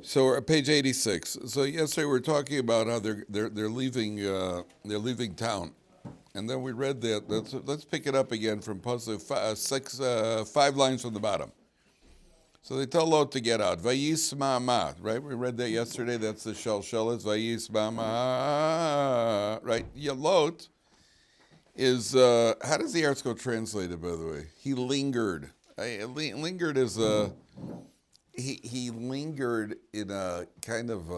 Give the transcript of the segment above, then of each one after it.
So we're at page 86. So yesterday we were talking about how they're leaving town, and then we read that. Let's pick it up again from Pasuk 5 lines from the bottom. So they tell Lot to get out. Vayisma ma, right? We read that yesterday. That's the shalshelis. Vayisma ma, right? Yeah, Lot is how does the article translate it? By the way, he lingered. Lingered is he lingered in a kind of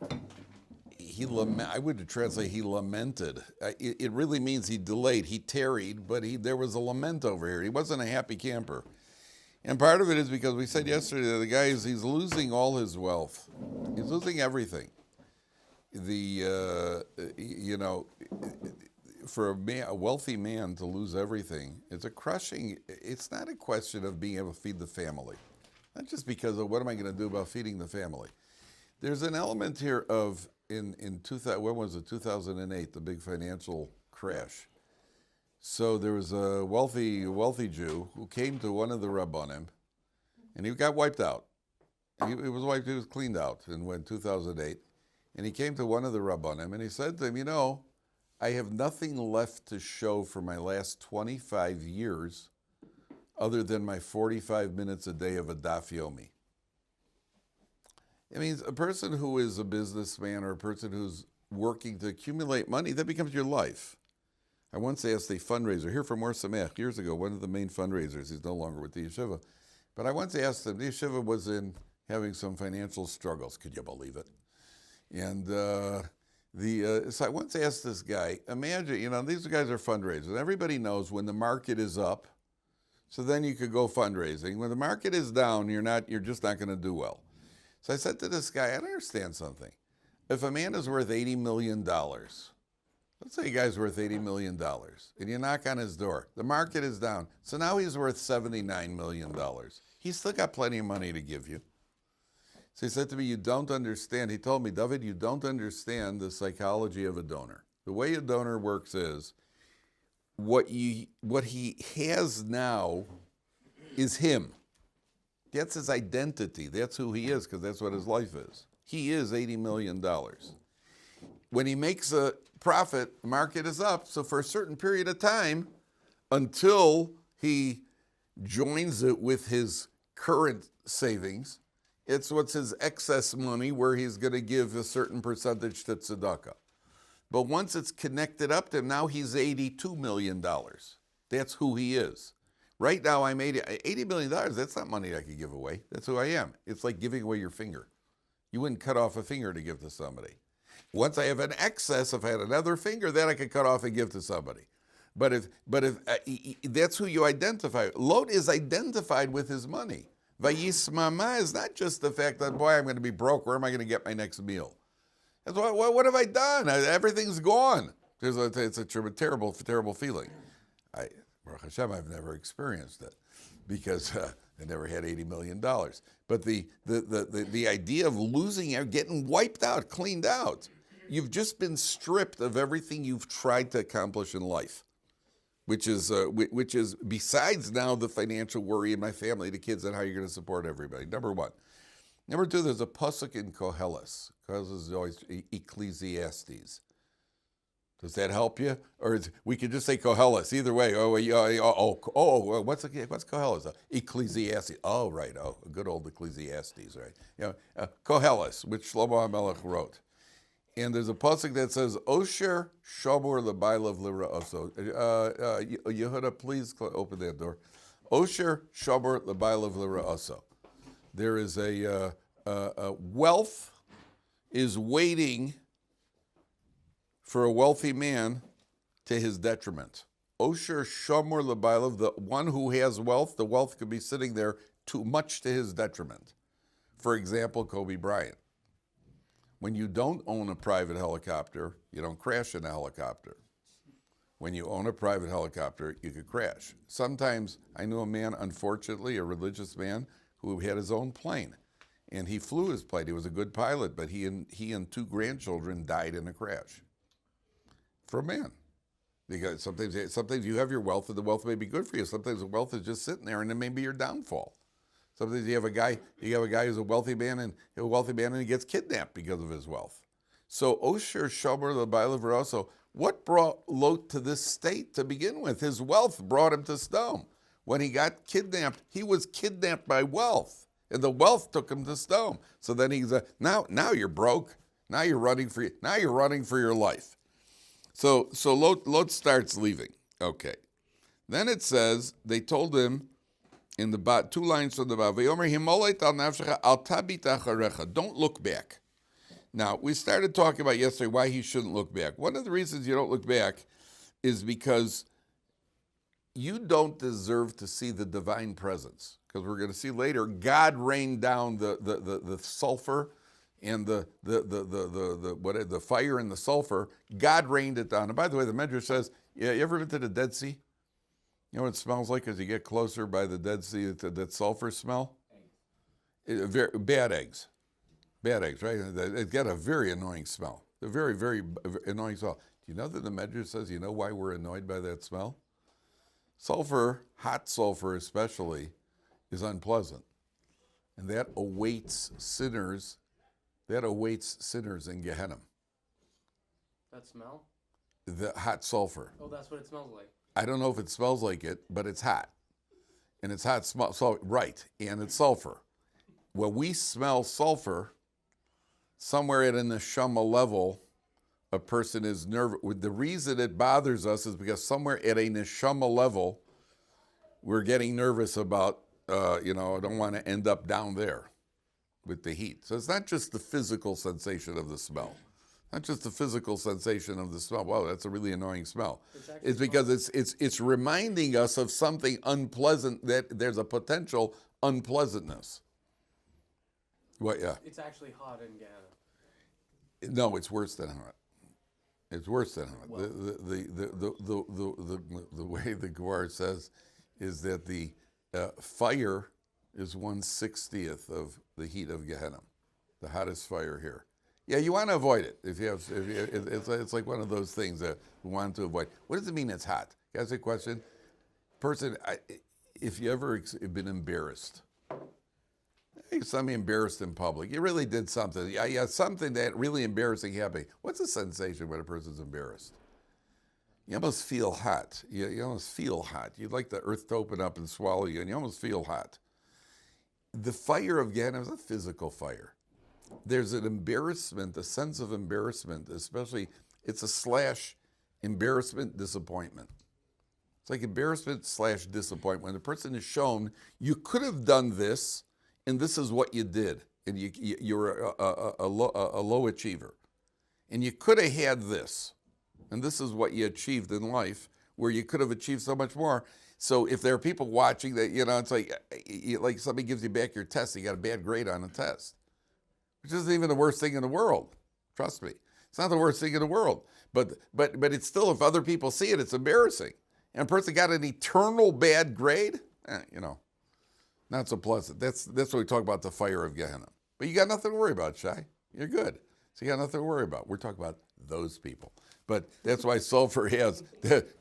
I would translate he lamented. It really means he delayed, he tarried, but there was a lament over here. He wasn't a happy camper, and part of it is because we said yesterday that the guy he's losing all his wealth, he's losing everything. For a wealthy man to lose everything, it's a crushing. It's not a question of being able to feed the family. Not just because of what am I going to do about feeding the family. There's an element here of in 2000, when was it? 2008, the big financial crash. So there was a wealthy Jew who came to one of the Rabbanim, and he got wiped out. He was cleaned out in 2008, and he came to one of the Rabbanim, and he said to him, I have nothing left to show for my last 25 years other than my 45 minutes a day of a daf yomi. It means a person who is a businessman or a person who's working to accumulate money, that becomes your life. I once asked a fundraiser here from Ohr Somayach years ago, one of the main fundraisers. He's no longer with the yeshiva. But I once asked him, the yeshiva was having some financial struggles. Could you believe it? And so I once asked this guy, imagine, these guys are fundraisers. Everybody knows when the market is up, so then you could go fundraising. When the market is down, you're just not going to do well. So I said to this guy, I don't understand something. If a man is worth $80 million, let's say a guy's worth $80 million, and you knock on his door, the market is down, so now he's worth $79 million. He's still got plenty of money to give you. So he said to me, you don't understand. He told me, Dovid, you don't understand the psychology of a donor. The way a donor works is, what he has now is him. That's his identity. That's who he is, because that's what his life is. He is $80 million. When he makes a profit, the market is up. So for a certain period of time, until he joins it with his current savings, it's what's his excess money where he's going to give a certain percentage to tzedakah. But once it's connected up to him, now he's $82 million. That's who he is. Right now, I'm $80 million. That's not money I could give away. That's who I am. It's like giving away your finger. You wouldn't cut off a finger to give to somebody. Once I have an excess, if I had another finger, then I could cut off and give to somebody. But if that's who you identify. Lot is identified with his money. Vayismama is not just the fact that, boy, I'm going to be broke. Where am I going to get my next meal? That's what have I done? Everything's gone. It's a terrible, terrible feeling. Baruch Hashem, I've never experienced it because I never had $80 million. But the idea of losing, getting wiped out, cleaned out, you've just been stripped of everything you've tried to accomplish in life, which is besides now the financial worry in my family, the kids, and how you're going to support everybody. Number one. Number two, there's a pasuk in Koheles. Koheles is always Ecclesiastes. Does that help you? Or we could just say Koheles. Either way. What's Koheles? Ecclesiastes. Oh, right. Oh, good old Ecclesiastes, right? Koheles, which Shlomo HaMelech wrote. And there's a pasuk that says, Osher Shamor L'Bailav L'Ra'oso. Yehuda, please open that door. Osher Shamor L'Bailav L'Ra'oso. There is a wealth is waiting for a wealthy man to his detriment. Osher Shamor L'Bailav, the one who has wealth, the wealth could be sitting there too much to his detriment. For example, Kobe Bryant. When you don't own a private helicopter, you don't crash in a helicopter. When you own a private helicopter, you could crash. Sometimes, I knew a man, unfortunately, a religious man, who had his own plane. And he flew his plane. He was a good pilot, but he and two grandchildren died in a crash. For a man. Because sometimes you have your wealth, and the wealth may be good for you. Sometimes the wealth is just sitting there, and it may be your downfall. Sometimes you have a guy who's a wealthy man and he gets kidnapped because of his wealth. So Osher Shomer the Bailav Rosso, what brought Lot to this state to begin with? His wealth brought him to Sodom. When he got kidnapped, he was kidnapped by wealth, and the wealth took him to Sodom. So then he's now you're broke. Now you're running for your life. So Lot starts leaving. Okay. Then it says they told him in the 2 lines from the Vayeira, don't look back. Now, we started talking about yesterday why he shouldn't look back. One of the reasons you don't look back is because you don't deserve to see the divine presence. Because we're going to see later, God rained down the sulfur and the fire and the sulfur. God rained it down. And by the way, the Medrash says, yeah, you ever been to the Dead Sea? You know what it smells like as you get closer by the Dead Sea, that sulfur smell? Bad eggs. Bad eggs, right? It got a very annoying smell. A very, very annoying smell. Do you know that the Medrash says, you know why we're annoyed by that smell? Sulfur, hot sulfur especially, is unpleasant. And that awaits sinners in Gehenna. That smell? The hot sulfur. Oh, that's what it smells like. I don't know if it smells like it, but it's hot. And it's hot smell, so right, and it's sulfur. When we smell sulfur, somewhere at a neshama level, a person is nervous. The reason it bothers us is because somewhere at a neshama level, we're getting nervous about, I don't want to end up down there with the heat. So it's not just the physical sensation of the smell. Not just the physical sensation of the smell. Wow, that's a really annoying smell. It's because it's reminding us of something unpleasant, that there's a potential unpleasantness. What? Yeah. It's actually hot in Gehenna. No, it's worse than hot. It's worse than hot. Well, The way the Gemara says is that the fire is 1/60th of the heat of Gehenna, the hottest fire here. Yeah, you want to avoid it. It's like one of those things that we want to avoid. What does it mean it's hot? Can I ask a question? Person, if you ever been embarrassed, something embarrassed in public, you really did something. Yeah, something that really embarrassing happened. What's the sensation when a person's embarrassed? You almost feel hot. You almost feel hot. You'd like the earth to open up and swallow you, and you almost feel hot. The fire of Gehenna is a physical fire. There's an embarrassment, a sense of embarrassment, especially, it's a / embarrassment, disappointment. It's like embarrassment / disappointment. When the person is shown, you could have done this, and this is what you did, and you're a low achiever. And you could have had this, and this is what you achieved in life, where you could have achieved so much more. So if there are people watching that, it's like somebody gives you back your test, you got a bad grade on a test, which isn't even the worst thing in the world. Trust me. It's not the worst thing in the world. But it's still, if other people see it, it's embarrassing. And a person got an eternal bad grade, not so pleasant. That's what we talk about, the fire of Gehenna. But you got nothing to worry about, Shai. You're good. So you got nothing to worry about. We're talking about those people. But that's why sulfur has,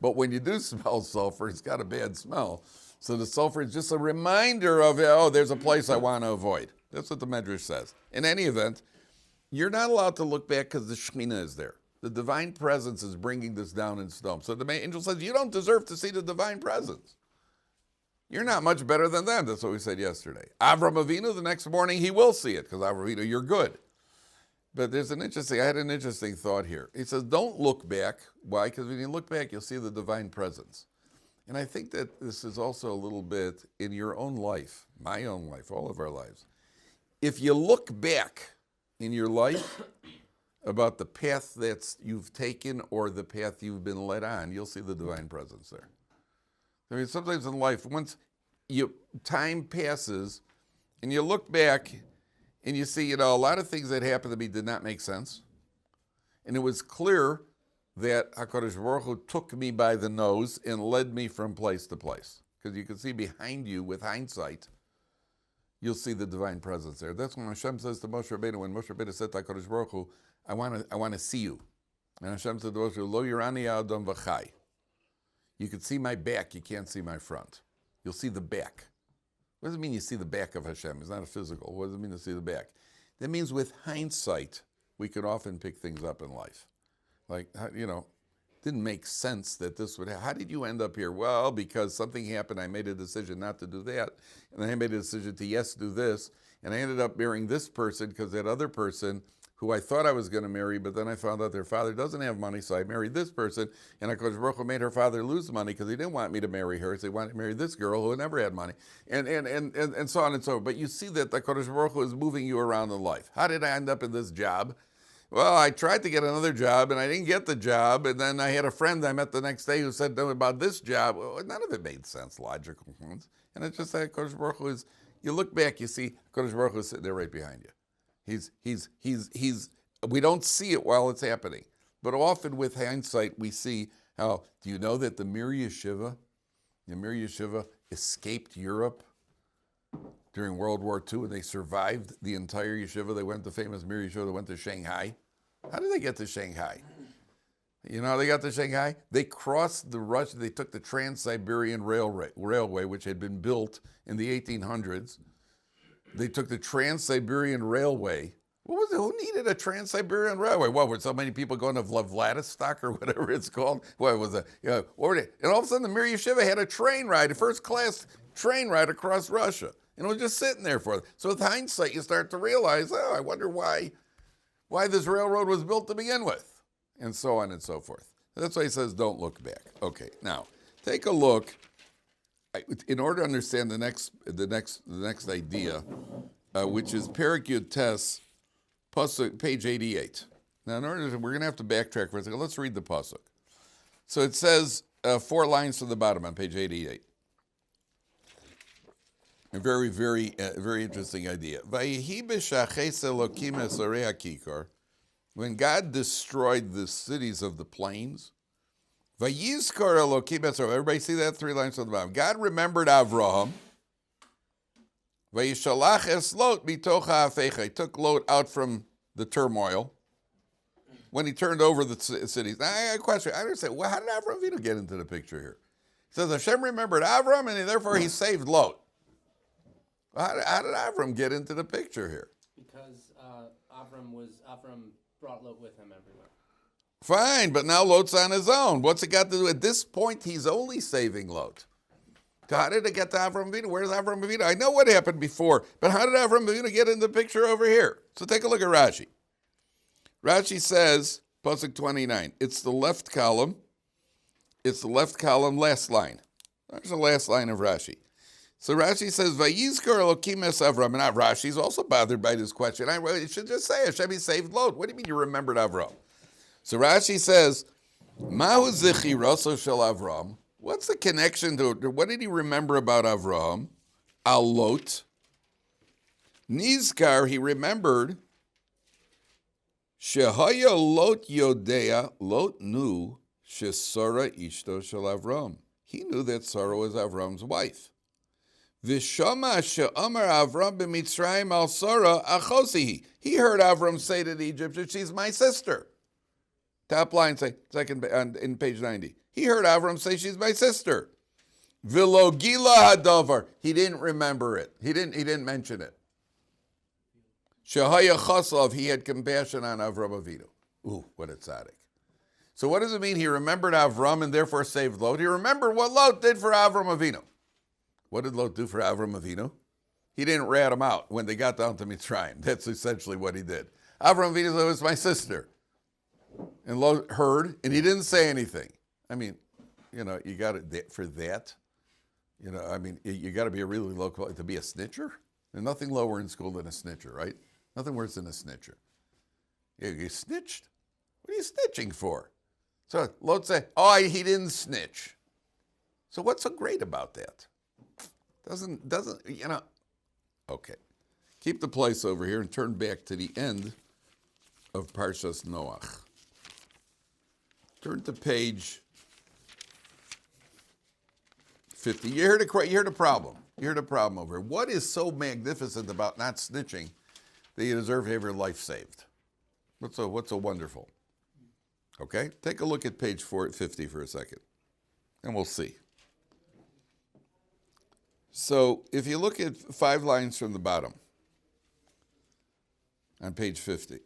but when you do smell sulfur, it's got a bad smell. So the sulfur is just a reminder of, there's a place I want to avoid. That's what the Medrash says. In any event, you're not allowed to look back because the Shekhinah is there. The divine presence is bringing this down in Sodom. So the angel says, you don't deserve to see the divine presence. You're not much better than them. That's what we said yesterday. Avram Avinu, the next morning, he will see it, because Avram Avinu, you're good. But I had an interesting thought here. He says, don't look back. Why? Because when you look back, you'll see the divine presence. And I think that this is also a little bit in your own life, my own life, all of our lives. If you look back in your life about the path that you've taken or the path you've been led on, you'll see the divine presence there. I mean, sometimes in life, once time passes and you look back and you see, a lot of things that happened to me did not make sense. And it was clear that HaKadosh Baruch Hu took me by the nose and led me from place to place. Because you can see behind you, with hindsight, you'll see the divine presence there. That's when Hashem says to Moshe Rabbeinu, when Moshe Rabbeinu said to HaKadosh Baruch Hu, I want to see you. And Hashem said to Moshe, Lo yirani adam v'chai. You can see my back, you can't see my front. You'll see the back. What does it mean you see the back of Hashem? It's not a physical. What does it mean to see the back? That means with hindsight, we could often pick things up in life. Like, didn't make sense that this would happen. How did you end up here? Well, because something happened, I made a decision not to do that, and then I made a decision to do this, and I ended up marrying this person because that other person who I thought I was going to marry, but then I found out their father doesn't have money, so I married this person, and HaKadosh Baruch Hu made her father lose money because he didn't want me to marry her, so he wanted to marry this girl who never had money, and so on and so on. But you see that the HaKadosh Baruch Hu is moving you around in life. How did I end up in this job? Well, I tried to get another job, and I didn't get the job, and then I had a friend I met the next day who said about this job. Well, none of it made sense, logical sense. And it's just that Kodesh Baruch Hu is, you look back, you see Kodesh Baruch Hu is sitting there right behind you. We don't see it while it's happening. But often with hindsight, we see how, do you know that the Mir Yeshiva escaped Europe during World War II, and they survived the entire yeshiva? They went to famous Mir Yeshiva, they went to Shanghai. How did they get to Shanghai? You know how they got to Shanghai? They crossed they took the Trans-Siberian Railway, which had been built in the 1800s. They took the Trans-Siberian Railway. What was it? Who needed a Trans-Siberian Railway? What, were so many people going to Vladivostok or whatever it's called? What was it? And all of a sudden the Mir Yeshiva had a train ride, a first-class train ride across Russia. And it was just sitting there for them. So with hindsight, you start to realize, I wonder why this railroad was built to begin with, and so on and so forth. That's why he says, don't look back. Okay, now take a look. In order to understand the next idea, which is Perek Yud Tes, pasuk, page 88. Now, we're going to have to backtrack for a second. Let's read the pasuk. So it says 4 lines from the bottom on page 88. A very, very, very interesting idea. When God destroyed the cities of the plains, everybody see that? 3 lines from the bottom. God remembered Avraham. He took Lot out from the turmoil when he turned over the cities. Now, I got a question. I understand. Well, how did Avram Avinu get into the picture here? It says Hashem remembered Avram, and therefore he saved Lot. How did Avram get into the picture here? Because Avram brought Lot with him everywhere. Fine, but now Lot's on his own. What's it got to do? At this point, he's only saving Lot. So how did it get to Avram Avinu? Where's Avram Avinu? I know what happened before, but how did Avram Avinu get in the picture over here? So take a look at Rashi. Rashi says, pasuk 29, it's the left column. It's the left column, last line. There's the last line of Rashi. So Rashi says, Vayizkar Elokim es Avram. And now Rashi's also bothered by this question. It should just say, Hashem, he saved Lot. What do you mean you remembered Avram? So Rashi says, Mahu zichi roso shel Avram. What's the connection to it? What did he remember about Avram? Al Lot. Nizkar, he remembered, Shehaya Lot Yodea, Lot knew, Shesara Ishto shel Avram. He knew that Sarah was Avram's wife. Vishama she'amar Avram b'Mitzrayim al Sarah achosihi. He heard Avram say to the Egyptians, she's my sister. Top line, in page 90. He heard Avram say, she's my sister. V'lo gila hadavar. He didn't remember it. He didn't mention it. Shehaya chaslav. He had compassion on Avram Avinu. Ooh, what a tzaddik. So what does it mean? He remembered Avram and therefore saved Lot. He remembered what Lot did for Avram Avinu. What did Lot do for Avram Avinu? He didn't rat him out when they got down to Mitzrayim. That's essentially what he did. Avram Avinu said, it was my sister. And Lot heard, and he didn't say anything. I mean, you got it for that. You got to be a really low quality to be a snitcher. There's nothing lower in school than a snitcher, right? Nothing worse than a snitcher. You snitched? What are you snitching for? So Lot said, he didn't snitch. So what's so great about that? Doesn't, okay. Keep the place over here and turn back to the end of Parshas Noach. Turn to page 50. You heard the problem. You heard the problem over here. What is so magnificent about not snitching that you deserve to have your life saved? What's so wonderful? Okay? Take a look at page 50 for a second, and we'll see. So if you look at 5 lines from the bottom on page 50, it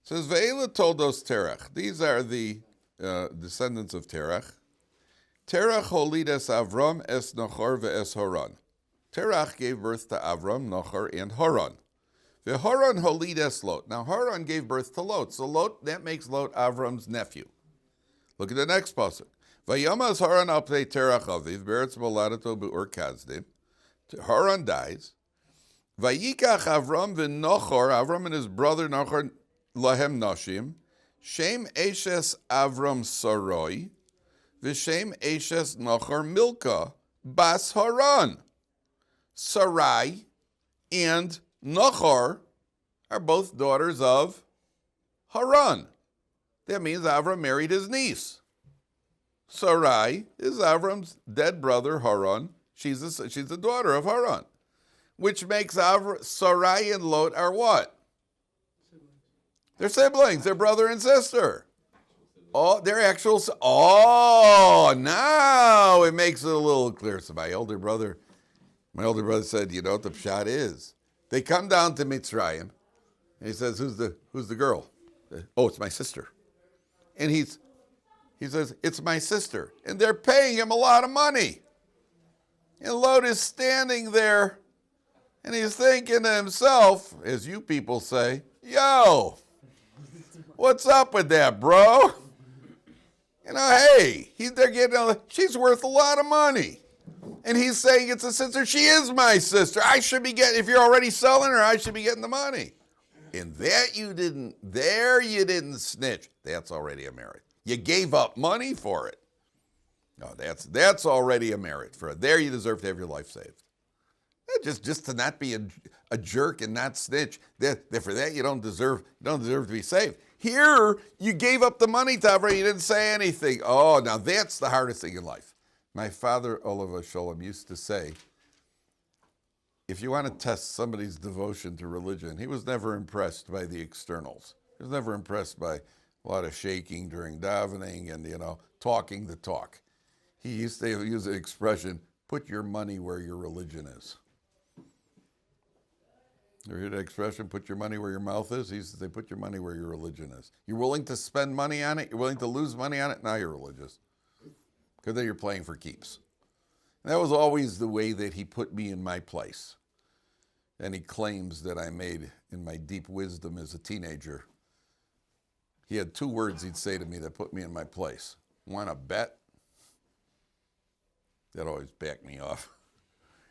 says, Vayeira toldos Terach. These are the descendants of Terach. Terach holid es Avram es Nachor ve'es Haran. Terach gave birth to Avram, Nachor, and Haran. Haran holid es Lot. Now Haran gave birth to Lot. So Lot, that makes Lot Avram's nephew. Look at the next pasuk. Vayamaz Haran al pnei Terach aviv beretz moladato be'ur Kasdim. Haran dies. Vayikach Avram v'Nochor, Avram and his brother Nochor lahem nashim. Shem eshes Avram Saroi. V'shem eshes Nochor Milka bas Haran. Sarai and Nochor are both daughters of Haran. That means Avram married his niece. Sarai is Avram's dead brother Haran. She's a daughter of Haran, which makes Sarai and Lot are what? Siblings. They're siblings. They're brother and sister. Oh, they're actual. Oh, now it makes it a little clearer. So my older brother said, you know what the pshat is? They come down to Mitzrayim, and he says, "Who's the girl?" Oh, it's my sister. And he says, "It's my sister," and they're paying him a lot of money. And Lot is standing there, and he's thinking to himself, as you people say, "Yo, what's up with that, bro? You know, hey, they're getting. She's worth a lot of money." And he's saying it's a sister. She is my sister. I should be getting, if you're already selling her, I should be getting the money. And that you didn't snitch. That's already a merit. You gave up money for it. No, that's already a merit. For there you deserve to have your life saved. Just to not be a jerk and not snitch. For that you don't deserve to be saved. Here you gave up the money to Avram, you didn't say anything. Oh, now that's the hardest thing in life. My father, Olav Sholem, used to say, if you want to test somebody's devotion to religion, he was never impressed by the externals. He was never impressed by a lot of shaking during davening and, talking the talk. He used to use the expression, put your money where your religion is. You ever hear that expression, put your money where your mouth is? He used to say, put your money where your religion is. You're willing to spend money on it? You're willing to lose money on it? Now you're religious. Because then you're playing for keeps. And that was always the way that he put me in my place. Any claims that I made in my deep wisdom as a teenager, he had 2 words he'd say to me that put me in my place. Want to bet? That always backed me off.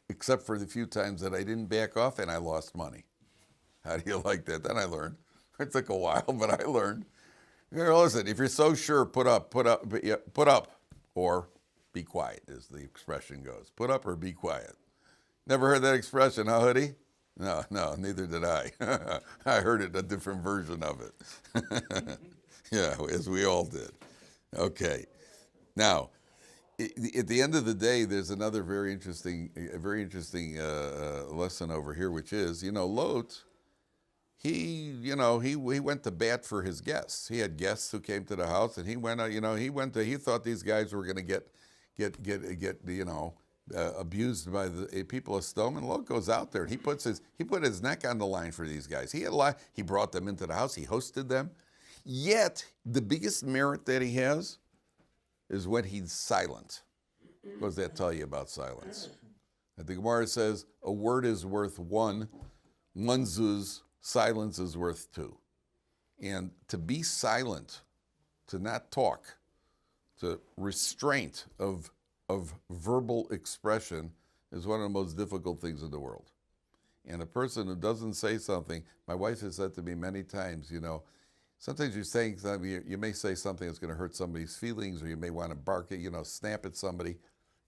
Except for the few times that I didn't back off and I lost money. How do you like that? Then I learned. It took a while, but I learned. Listen, if you're so sure, put up. Or be quiet, as the expression goes. Put up or be quiet. Never heard that expression, huh, Hoodie? No, neither did I. I heard it, a different version of it. Yeah, as we all did. Okay. Now, at the end of the day, there's another very interesting lesson over here, which is, Lot, he went to bat for his guests. He had guests who came to the house, and he went out. He thought these guys were going to get abused by the people of Stone. And Lot goes out there and he put his neck on the line for these guys. He brought them into the house. He hosted them. Yet the biggest merit that he has is when he's silent. What does that tell you about silence? The Gemara says a word is worth 1 zuz. Silence is worth 2. And to be silent, to not talk, to restraint of verbal expression is one of the most difficult things in the world. And a person who doesn't say something, my wife has said to me many times, sometimes you're saying something, you may say something that's going to hurt somebody's feelings, or you may want to bark at, snap at somebody,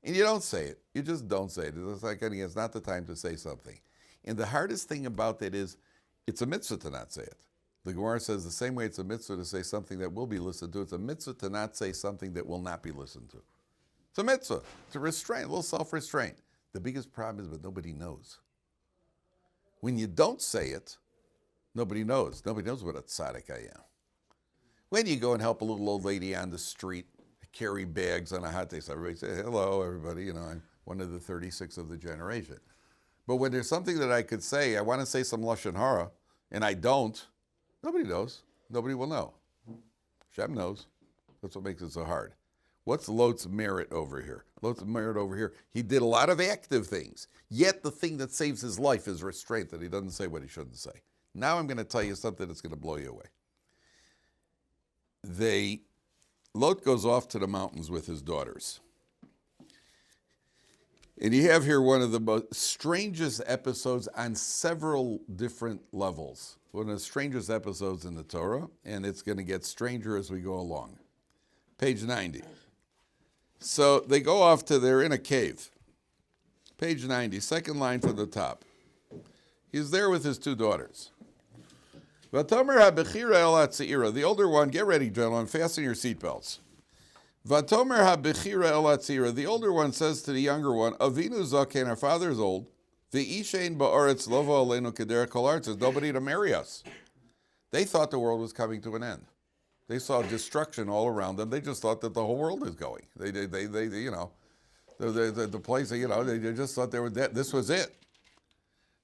and you don't say it. You just don't say it. It's like, it's not the time to say something. And the hardest thing about that is, it's a mitzvah to not say it. The Gemara says the same way it's a mitzvah to say something that will be listened to, it's a mitzvah to not say something that will not be listened to. It's a mitzvah, to restrain, a little self-restraint. The biggest problem is, but nobody knows. When you don't say it, nobody knows. Nobody knows what a tzaddik I am. When you go and help a little old lady on the street carry bags on a hot day, so everybody say, hello, everybody, one of the 36 of the generation. But when there's something that I could say, I want to say some Lashon Hara, and I don't, nobody knows. Nobody will know. Shem knows. That's what makes it so hard. What's Lot's merit over here? Lot's merit over here, he did a lot of active things, yet the thing that saves his life is restraint, that he doesn't say what he shouldn't say. Now I'm going to tell you something that's going to blow you away. Lot goes off to the mountains with his daughters. And you have here one of the most strangest episodes on several different levels. One of the strangest episodes in the Torah, and it's going to get stranger as we go along. Page 90. So they go off they're in a cave. Page 90, second line from the top. He's there with his two daughters. Vatomer ha-bechira el ha-tzira. The older one, get ready, gentlemen, fasten your seatbelts. Vatomer ha-bechira el ha-tzira. The older one says to the younger one, Avinu zaken, our father is old. V'ishein ba'aretz lovo aleinu kederech kol ha'aretz. There's nobody to marry us. They thought the world was coming to an end. They saw destruction all around them. They just thought that the whole world is going. They you know, the place, you know, they just thought they were dead. This was it.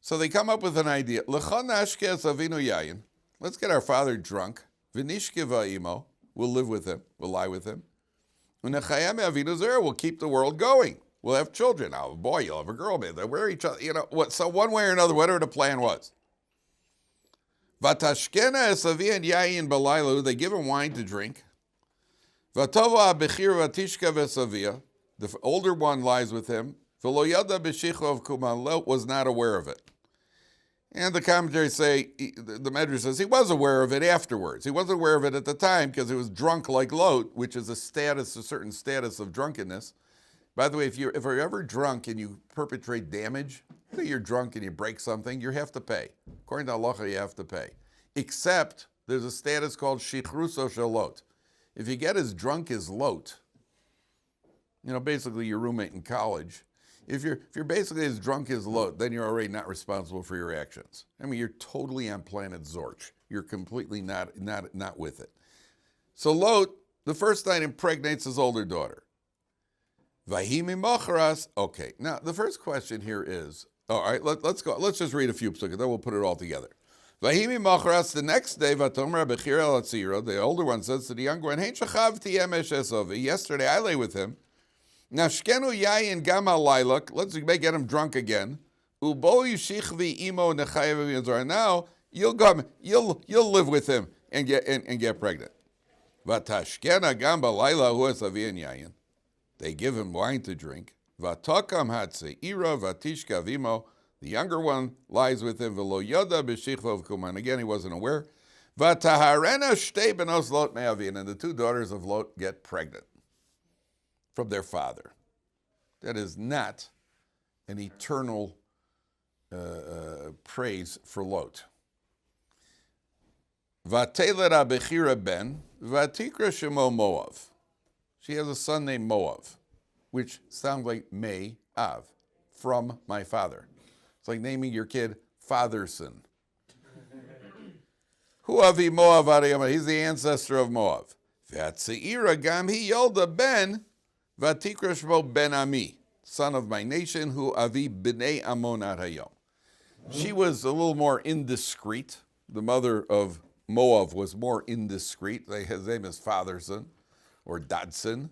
So they come up with an idea. L'chon nashkes avinu yayin. Let's get our father drunk. V'nishke va'imo. We'll live with him. We'll lie with him. U'nechayam avinu zera. We'll keep the world going. We'll have children. Now, a boy, you'll have a girl. Man, they'll wear each other. You know what? So one way or another, whatever the plan was. Vatashkena esavian yayin balaylu. They give him wine to drink. Vatova bechir vatishka vesavia. The older one lies with him. V'lo yada b'shichov kuman. Lot was not aware of it. And the commentaries say, the Medrash says he was aware of it afterwards. He wasn't aware of it at the time because he was drunk like Lot, which is a certain status of drunkenness. By the way, if you're ever drunk and you perpetrate damage, say you're drunk and you break something, you have to pay. According to halacha, you have to pay. Except there's a status called shichruso shel Lot. If you get as drunk as Lot, you know, basically your roommate in college, if you're basically as drunk as Lot, then you're already not responsible for your actions. I mean, you're totally on planet Zorch. You're completely not with it. So Lot, the first night, impregnates his older daughter. Vahimi macharas. Okay, now the first question here is, all right, let's go. Let's just read a few psukim, then we'll put it all together. Vahimi macharas. The next day, vatomer bechir el hatzira. The older one says to the younger one, Hein shachavti yemesh esovi. Yesterday I lay with him. Nashkenu yayin gam alaylak. Let's get him drunk again. Ubo yishichvi imo nechayev v'yazor. Now you'll live with him and get pregnant. Vatashkena gam balayla hu esavian yayin. They give him wine to drink. Vatakam hatseira vatishka vimo. The younger one lies with him. V'lo yada b'shichvav kuman. Again, he wasn't aware. Vataharena shtei benos Lot me'avin. And the two daughters of Lot get pregnant from their father. That is not an eternal praise for Lot. Vatelet abechira ben vatikra shemo Moav. She has a son named Moav, which sounds like May-Av, from my father. It's like naming your kid Fatherson. Hu avi Moav ariyama. He's the ancestor of Moav. Vatseira gam hi yolda ben vatikra shmo ben ami, son of my nation, hu avi b'nei Amon ad hayom. She was a little more indiscreet. The mother of Moav was more indiscreet. His name is Fatherson, or Dadson,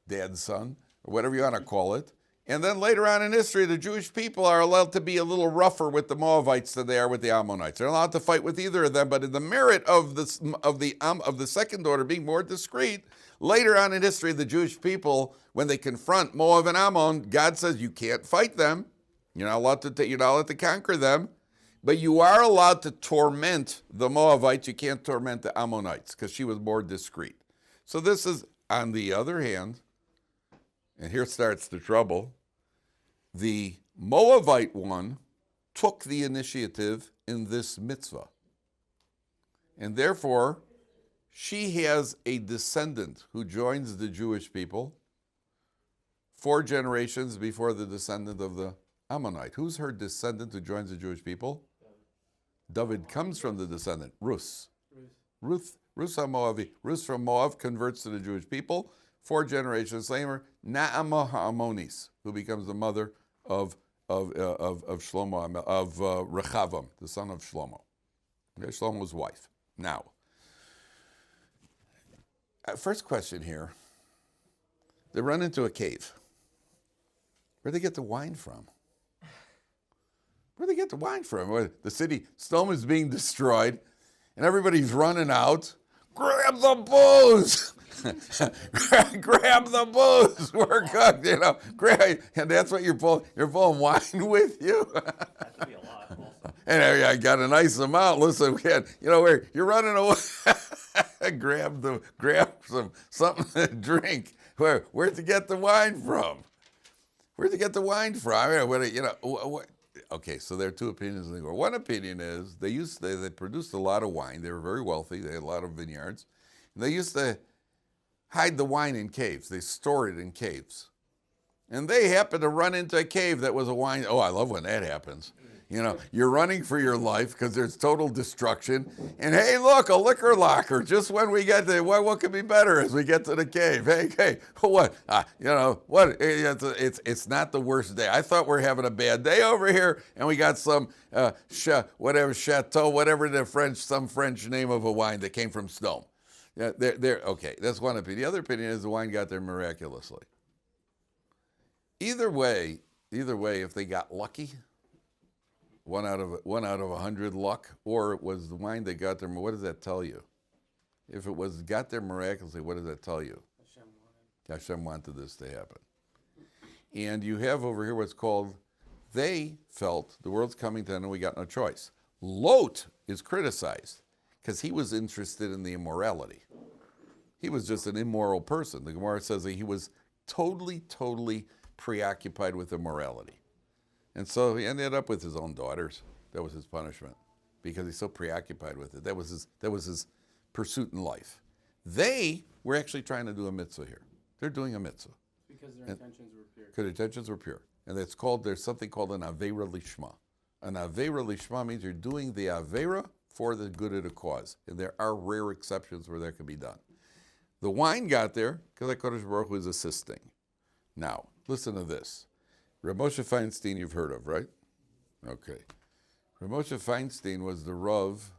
dad's son, or whatever you want to call it. And then later on in history, the Jewish people are allowed to be a little rougher with the Moavites than they are with the Ammonites. They're allowed to fight with either of them, but in the merit of the second daughter being more discreet, later on in history, the Jewish people, when they confront Moab and Ammon, God says you can't fight them. You're not allowed to conquer them, but you are allowed to torment the Moavites. You can't torment the Ammonites because she was more discreet. So this is, on the other hand, and here starts the trouble, the Moabite one took the initiative in this mitzvah. And therefore, she has a descendant who joins the Jewish people 4 generations before the descendant of the Ammonite. Who's her descendant who joins the Jewish people? Dovid comes from the descendant, Ruth HaMoavi. Ruth from Moab converts to the Jewish people. 4 generations later, Naamah Ha'amonis, who becomes the mother of Shlomo, of Rechavam, the son of Shlomo. Okay, Shlomo's wife. Now, first question here. They run into a cave. Where'd they get the wine from? Where'd they get the wine from? Where the city, Sodom is being destroyed, and everybody's running out. Grab the booze! Grab the booze! We're cooked, you know. And that's what you're pulling wine with you. That could be a lot also. And I got a nice amount. Listen, where you're running away. grab something to drink. Where'd you get the wine from? Where'd you get the wine from? I mean, okay, so there are 2 opinions in the Gemara. One opinion is they produced a lot of wine. They were very wealthy. They had a lot of vineyards. And they used to hide the wine in caves. They stored it in caves. And they happened to run into a cave that was a wine. Oh, I love when that happens. You know, you're running for your life because there's total destruction. And hey, look, a liquor locker. Just when we get to, what could be better as we get to the cave? Hey, what? What? It's not the worst day. I thought we're having a bad day over here, and we got some chateau, whatever some French name of a wine that came from Sodom. Yeah, okay, that's one opinion. The other opinion is the wine got there miraculously. Either way, if they got lucky, one out of 100 luck, or it was the wine that got there, what does that tell you? If it got there miraculously, what does that tell you? Hashem wanted this to happen. And you have over here what's called, they felt the world's coming to an end and we got no choice. Lot is criticized because he was interested in the immorality. He was just an immoral person. The Gemara says that he was totally preoccupied with immorality. And so he ended up with his own daughters. That was his punishment because he's so preoccupied with it. That was his pursuit in life. They were actually trying to do a mitzvah here. They're doing a mitzvah. Because their intentions were pure. Because their intentions were pure. And there's something called an Vayeira lishma. An Vayeira lishma means you're doing the Vayeira for the good of the cause. And there are rare exceptions where that can be done. The wine got there because HaKadosh Baruch Hu is assisting. Now, listen to this. Rav Moshe Feinstein you've heard of, right? Okay. Rav Moshe Feinstein was the Rav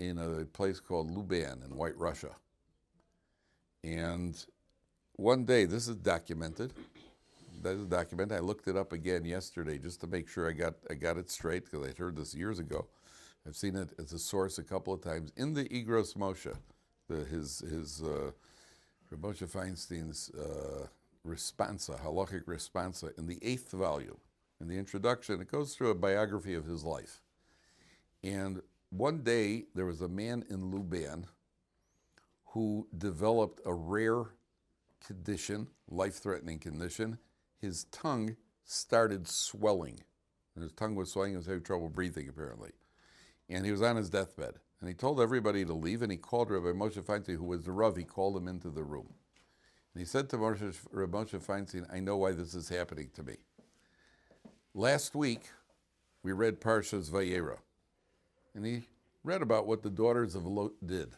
in a place called Luban in White Russia. And one day, this is documented. I looked it up again yesterday just to make sure I got it straight because I'd heard this years ago. I've seen it as a source a couple of times in the Igros Moshe, Rav Moshe Feinstein's responsa, halachic responsa, in the 8th volume. In the introduction, it goes through a biography of his life. And one day, there was a man in Luban who developed a rare condition, life-threatening condition. His tongue started swelling. And his tongue was swelling, he was having trouble breathing, apparently. And he was on his deathbed. And he told everybody to leave, and he called Rabbi Moshe Feinstein, who was the Rav, he called him into the room. And he said to Rabbi Moshe Feinstein, I know why this is happening to me. Last week, we read Parsha's Vayeira. And he read about what the daughters of Lot did.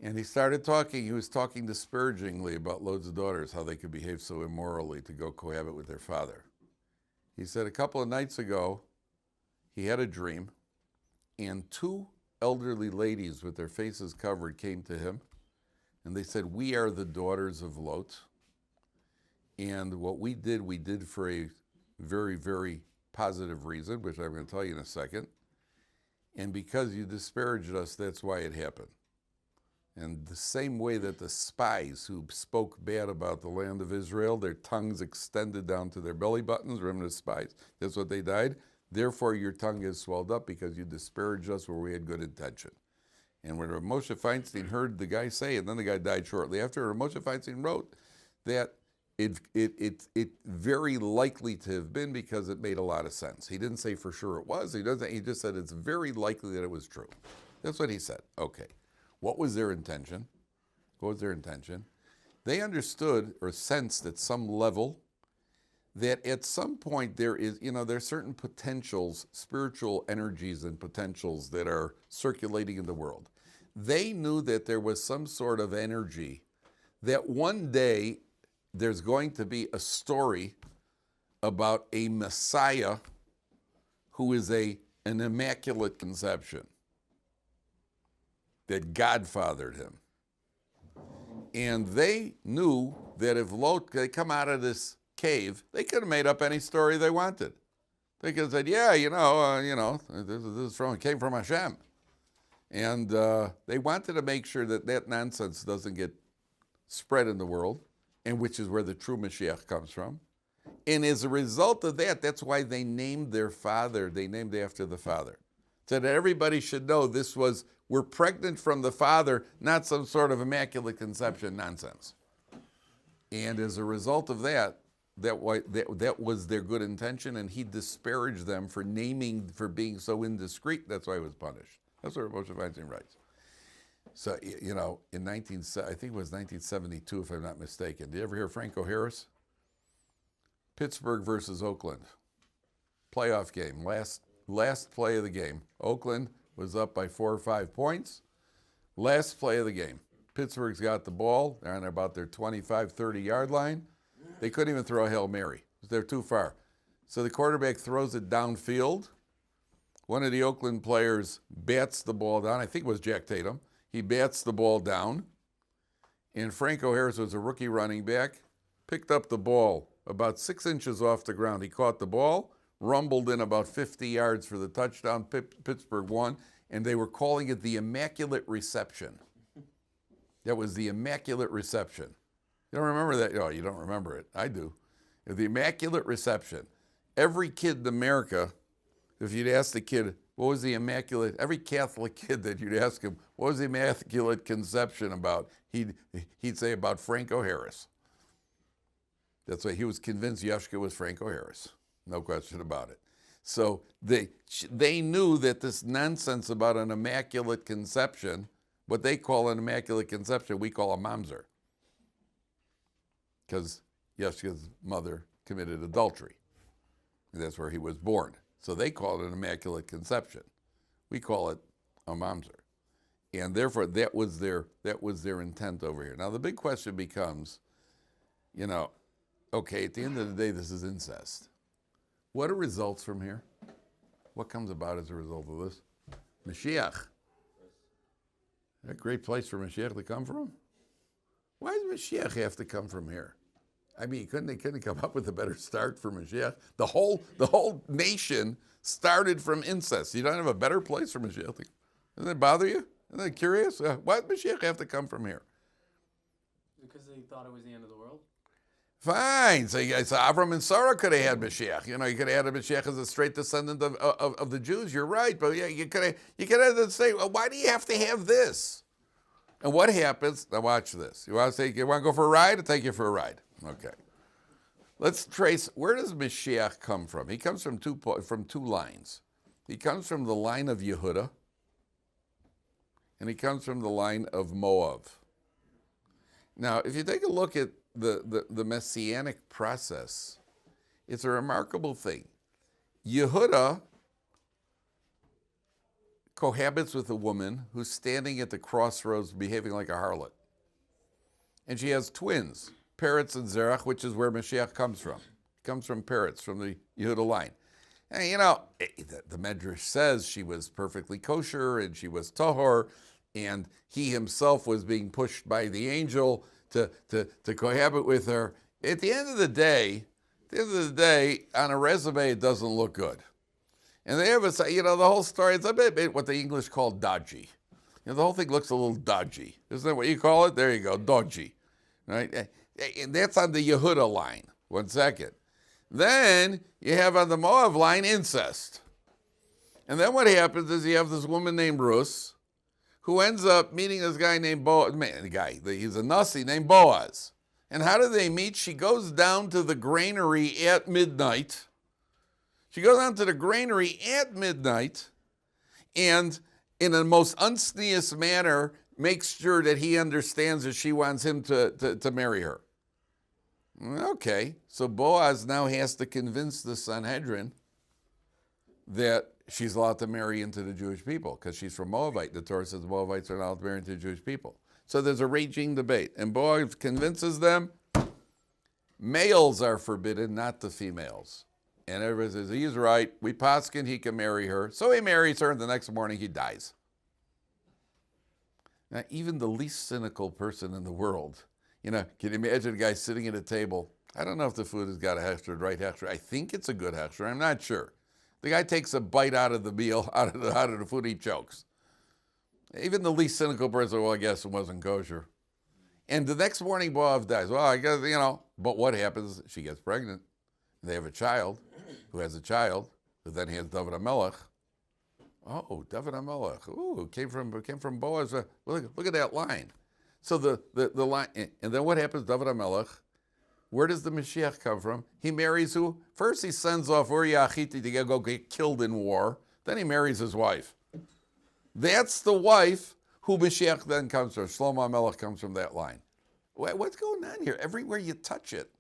And he was talking disparagingly about Lot's daughters, how they could behave so immorally to go cohabit with their father. He said a couple of nights ago, he had a dream, and 2 elderly ladies with their faces covered came to him, and they said, we are the daughters of Lot, and what we did for a very, very positive reason, which I'm going to tell you in a second, and because you disparaged us, that's why it happened. And the same way that the spies who spoke bad about the land of Israel, their tongues extended down to their belly buttons, remember the spies, that's what they died. Therefore, your tongue is swelled up because you disparaged us where we had good intention. And when Rav Moshe Feinstein heard the guy say, and then the guy died shortly after, Rav Moshe Feinstein wrote that it very likely to have been because it made a lot of sense. He didn't say for sure it was. He just said it's very likely that it was true. That's what he said. Okay. What was their intention? They understood or sensed at some level that at some point there's certain potentials, spiritual energies and potentials that are circulating in the world. They knew that there was some sort of energy that one day there's going to be a story about a Messiah who is an immaculate conception, that God fathered him. And they knew that if Lot, they come out of this cave, they could have made up any story they wanted. They could have said, yeah, this came from Hashem. And they wanted to make sure that that nonsense doesn't get spread in the world, and which is where the true Moshiach comes from. And as a result of that, that's why they named their father, they named after the father. So that everybody should know we're pregnant from the father, not some sort of immaculate conception nonsense. And as a result of that was their good intention, and he disparaged them for being so indiscreet. That's why he was punished. That's what Moshe Feinstein writes. So, in I think it was 1972, if I'm not mistaken. Did you ever hear Franco Harris? Pittsburgh versus Oakland. Playoff game. Last play of the game. Oakland was up by 4 or 5 points. Last play of the game. Pittsburgh's got the ball. They're on about their 25, 30-yard line. They couldn't even throw a Hail Mary. They're too far. So the quarterback throws it downfield. One of the Oakland players bats the ball down. I think it was Jack Tatum. He bats the ball down. And Franco Harris was a rookie running back. Picked up the ball about 6 inches off the ground. He caught the ball, rumbled in about 50 yards for the touchdown. Pittsburgh won. And they were calling it the Immaculate Reception. That was the Immaculate Reception. You don't remember that? Oh, you don't remember it. I do. The Immaculate Reception. Every kid in America, if you'd ask the kid, what was the Immaculate, every Catholic kid that you'd ask him, what was the Immaculate Conception about? He'd say about Franco Harris. That's why he was convinced Yeshua was Franco Harris. No question about it. So they knew that this nonsense about an Immaculate Conception, what they call an Immaculate Conception, we call a mamzer. Because Yeshua's mother committed adultery. And that's where he was born. So they call it an Immaculate Conception. We call it a mamzer. And therefore, that was their intent over here. Now, the big question becomes, okay, at the end of the day, this is incest. What are results from here? What comes about as a result of this? Moshiach. A great place for Moshiach to come from? Why does Moshiach have to come from here? I mean, couldn't they come up with a better start for Moshiach? The whole nation started from incest. You don't have a better place for Moshiach. Doesn't that bother you? Isn't that curious? Why does Moshiach have to come from here? Because they thought it was the end of the world. Fine. So Avram and Sarah could have had Moshiach. You could have had a Moshiach as a straight descendant of the Jews. You're right, but yeah, you could have to say, well, why do you have to have this? And what happens? Now watch this. You want to go for a ride? I'll take you for a ride. Okay. Let's trace, where does Moshiach come from? He comes from two lines. He comes from the line of Yehuda, and he comes from the line of Moab. Now, if you take a look at the Messianic process, it's a remarkable thing. Yehuda cohabits with a woman who's standing at the crossroads behaving like a harlot. And she has twins, Peretz and Zerach, which is where Moshiach comes from. He comes from Peretz, from the Yehuda line. And the Medrash says she was perfectly kosher and she was tahor, and he himself was being pushed by the angel to cohabit with her. At the end of the day, on a resume, it doesn't look good. And they have the whole story, it's a bit what the English call dodgy. The whole thing looks a little dodgy. Isn't that what you call it? There you go, dodgy. Right? And that's on the Yehuda line. 1 second. Then you have on the Moab line incest. And then what happens is you have this woman named Ruth who ends up meeting this guy named Boaz. He's a Nasi named Boaz. And how do they meet? She goes down to the granary at midnight. She goes down to the granary at midnight and in a most unsneous manner makes sure that he understands that she wants him to marry her. Okay, so Boaz now has to convince the Sanhedrin that she's allowed to marry into the Jewish people because she's from Moabite. The Torah says the Moabites are not allowed to marry into the Jewish people. So there's a raging debate. And Boaz convinces them, males are forbidden, not the females. And everybody says, he's right. We paskin, he can marry her. So he marries her, and the next morning he dies. Now, even the least cynical person in the world, can you imagine a guy sitting at a table? I don't know if the food has got a hechsher, right hechsher. I think it's a good hechsher. I'm not sure. The guy takes a bite out of the meal, out of the food, he chokes. Even the least cynical person, well, I guess it wasn't kosher. And the next morning, Boaz dies. Well, I guess, but what happens? She gets pregnant. They have a child who has a child who then has Dovid HaMelech. Oh, Dovid HaMelech. Ooh, came from Boaz. Look at that line. So the line, and then what happens? Dovid HaMelech. Where does the Moshiach come from? He marries who? First he sends off Uriah Hittite to go get killed in war. Then he marries his wife. That's the wife who Moshiach then comes from. Shlomo HaMelech comes from that line. What's going on here? Everywhere you touch it,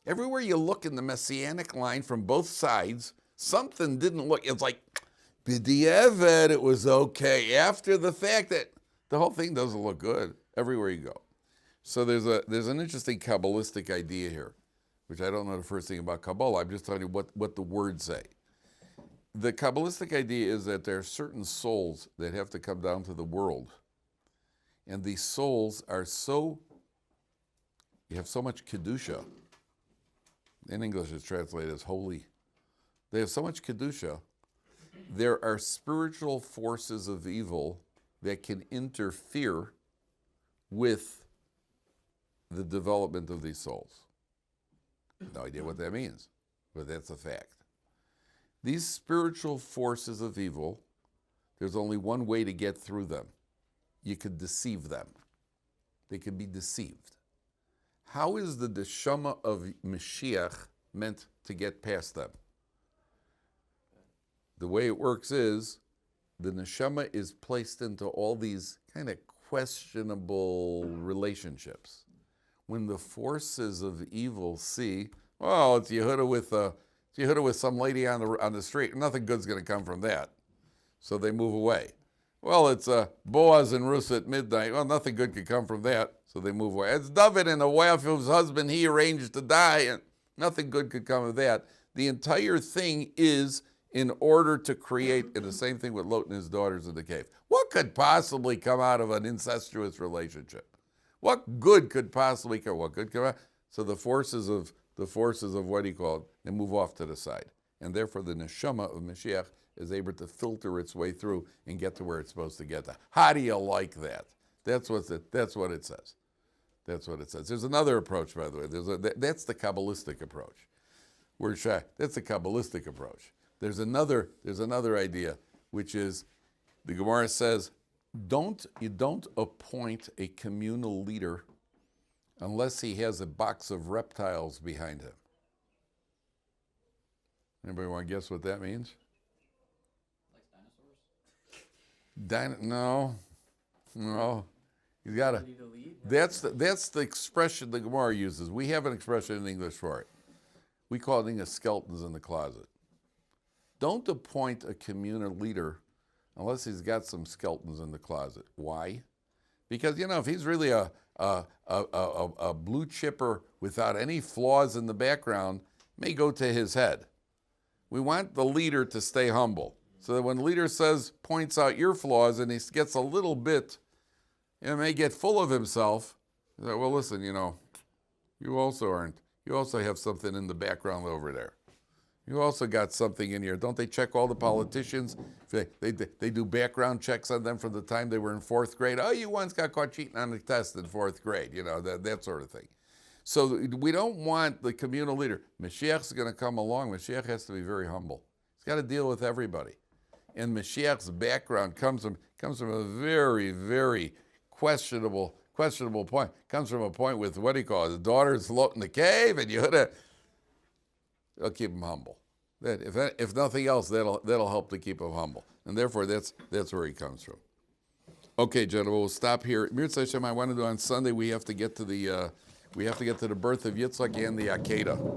everywhere you look in the Messianic line from both sides, something didn't look. It's like, b'di'evet, it was okay. After the fact, that the whole thing doesn't look good everywhere you go. So there's an interesting Kabbalistic idea here, which I don't know the first thing about Kabbalah. I'm just telling you what the words say. The Kabbalistic idea is that there are certain souls that have to come down to the world. And these souls are you have so much Kedusha. In English it's translated as holy. They have so much Kedusha. There are spiritual forces of evil that can interfere with the development of these souls. No idea what that means, but that's a fact. These spiritual forces of evil, there's only one way to get through them. You could deceive them. They can be deceived. How is the neshama of Moshiach meant to get past them? The way it works is the neshama is placed into all these kind of questionable relationships. When the forces of evil see, oh, it's Yehuda with some lady on the street, nothing good's going to come from that. So they move away. Well, it's Boaz and Ruth at midnight. Well, nothing good could come from that. So they move away. It's Dovid and a wife whose husband he arranged to die, and nothing good could come of that. The entire thing is in order to create, and the same thing with Lot and his daughters in the cave. What could possibly come out of an incestuous relationship? What good could possibly come? What good come out? So the forces of what he called, they move off to the side. And therefore the neshama of Moshiach is able to filter its way through and get to where it's supposed to get to. How do you like that? That's what it says. That's what it says. There's another approach, by the way. That's the Kabbalistic approach. That's the Kabbalistic approach. There's another idea, which is the Gemara says, you don't appoint a communal leader unless he has a box of reptiles behind him. Anybody want to guess what that means? Like dinosaurs? No. You gotta. That's the expression the Gemara uses. We have an expression in English for it. We call it in English skeletons in the closet. Don't appoint a communal leader unless he's got some skeletons in the closet. Why? Because if he's really a blue chipper without any flaws in the background, may go to his head. We want the leader to stay humble, so that when the leader points out your flaws, and he gets a little bit, may get full of himself. Well, listen, you also have something in the background over there. You also got something in here. Don't they check all the politicians? They do background checks on them from the time they were in fourth grade. Oh, you once got caught cheating on the test in fourth grade. That sort of thing. So we don't want the communal leader. Mashiach's going to come along. Mashiach has to be very humble. He's got to deal with everybody. And Mashiach's background comes from a very, very questionable point. Comes from a point with what do you call it? The daughters float in the cave, and it'll keep him humble. If nothing else, that'll help to keep him humble. And therefore, that's where he comes from. Okay, gentlemen, we'll stop here. Mirza Hashem, I want to do on Sunday. We have to get to the birth of Yitzchak and the Akedah.